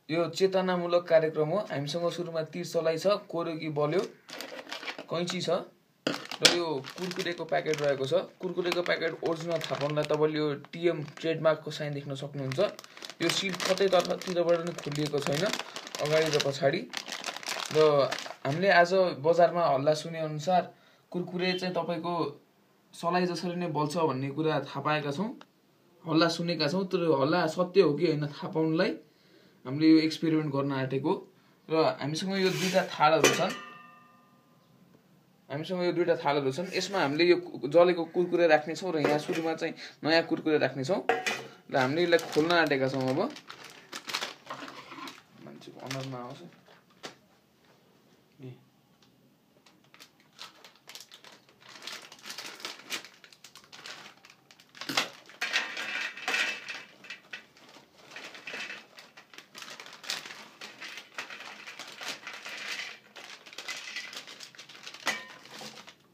यो चेतनामूलक कार्यक्रम हो। हामीसँग सुरुमा तीरसलाई छ, कोरोकी बल्यो, कैँची छ र यो कुरकुरेको प्याकेट रहेको छ। कुरकुरेको प्याकेट ओरिजिनल थाहा पाउनलाई तपाईँले यो टिएम ट्रेडमार्कको साइन देख्न सक्नुहुन्छ। यो सिल कतैतिरबाट नै खोलिएको छैन, अगाडि र पछाडि। र हामीले आज बजारमा हल्ला सुने अनुसार कुरकुरे चाहिँ तपाईँको सलाई जसरी नै बल्छ भन्ने कुरा थाहा पाएका छौँ, हल्ला सुनेका छौँ। तर हल्ला सत्य हो कि होइन थाहा पाउनलाई हामीले यो एक्सपेरिमेन्ट गर्न आँटेको। र हामीसँग यो दुईवटा थालहरू छन्। यसमा हामीले यो जलेको कुरकुरे राख्नेछौँ र यहाँ सुरुमा चाहिँ नयाँ कुरकुरे राख्नेछौँ र हामीले यसलाई खोल्न आँटेका छौँ। अब मान्छेको अनुहारमा आउँछ।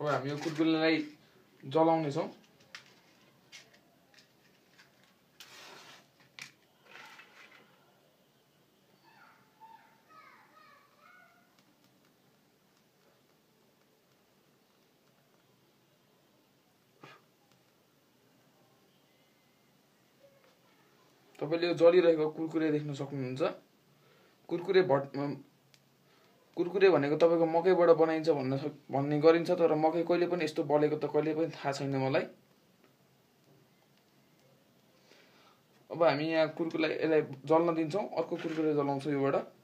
अब हामी यो कुरकुरेलाई जलाउनेछौँ। तपाईँले यो जलिरहेको कुरकुरे देख्न सक्नुहुन्छ। कुरकुरे भनेको तपाईँको मकैबाट बनाइन्छ भन्ने गरिन्छ, तर मकै कहिले पनि यस्तो बलेको त कहिले पनि थाहा छैन मलाई। अब हामी यहाँ कुरकुरेलाई यसलाई जल्न दिन्छौँ, अर्को कुरकुरे जलाउँछौँ योबाट।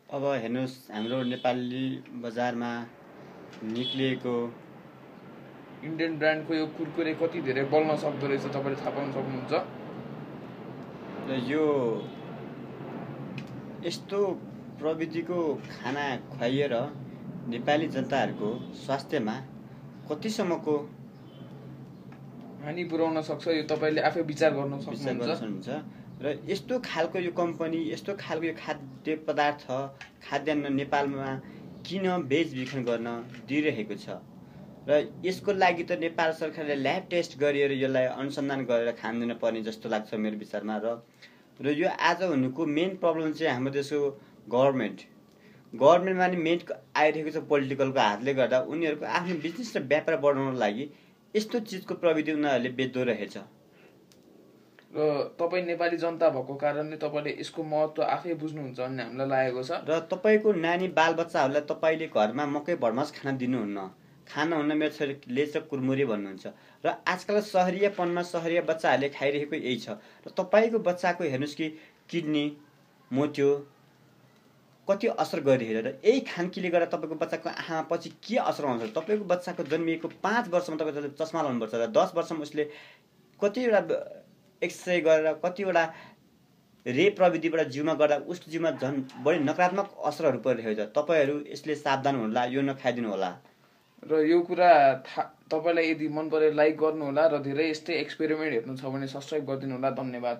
अब हेर्नुहोस्, हाम्रो नेपाली बजारमा निक्लिएको इन्डियन ब्रान्डको यो कुरकुरे कति धेरै बल्न सक्दो रहेछ तपाईँले थाहा पाउन सक्नुहुन्छ। र यो यस्तो प्रविधिको खाना खुवाइएर नेपाली जनताहरूको स्वास्थ्यमा कतिसम्मको हानि पुर्याउन सक्छ यो तपाईँले आफै विचार गर्न सक्नुहुन्छ। र यस्तो खालको यो कम्पनी, यस्तो खालको यो खाद्य पदार्थ, खाद्यान्न नेपालमा किन बेचबिखन गर्न दिइरहेको छ? र यसको लागि त नेपाल सरकारले ल्याब टेस्ट गरेर यसलाई अनुसन्धान गरेर खान दिन पर्ने जस्तो लाग्छ मेरो विचारमा। र यो आज हुनुको मेन प्रब्लम चाहिँ हाम्रो देशको गभर्मेन्टमा नि मेन आइरहेको छ। पोलिटिकलको हातले गर्दा उनीहरूको आफ्नो बिजनेस र व्यापार बढाउनको लागि यस्तो चिजको प्रविधि उनीहरूले बेच्दो रहेछ। र तपाईँ नेपाली जनता भएको कारणले तपाईँले यसको महत्त्व आफै बुझ्नुहुन्छ भन्ने हामीलाई लागेको छ। र तपाईँको नानी बालबच्चाहरूलाई तपाईँले घरमा मकै भडमास खान दिनुहुन्न, खानुहुन्न, मेरो छोरीले चाहिँ कुरमुरे भन्नुहुन्छ। र आजकल सहरियापनमा सहरिया बच्चाहरूले खाइरहेको यही छ। र तपाईँको बच्चाको हेर्नुहोस् कि किडनी मोट्यो, कति असर गरिरहेछ। र यही खानकीले गर्दा तपाईँको बच्चाको आँखामा पछि के असर आउँछ? तपाईँको बच्चाको जन्मिएको 5 वर्षमा तपाईँले चस्मा लाउनुपर्छ र 10 वर्षमा उसले कतिवटा एक्सरे गरेर कतिवटा रे प्रविधिबाट जिउमा गर्दा उसको जिउमा झन् बढी नकारात्मक असरहरू परिरहेको छ। तपाईँहरू यसले सावधान हुनुहोला, यो नखाइदिनु होला। र यो कुरा तपाईँलाई यदि मन परे लाइक गर्नुहोला र धेरै यस्तै एक्सपेरिमेन्ट हेर्नु छ भने सब्सक्राइब गरिदिनु होला। धन्यवाद।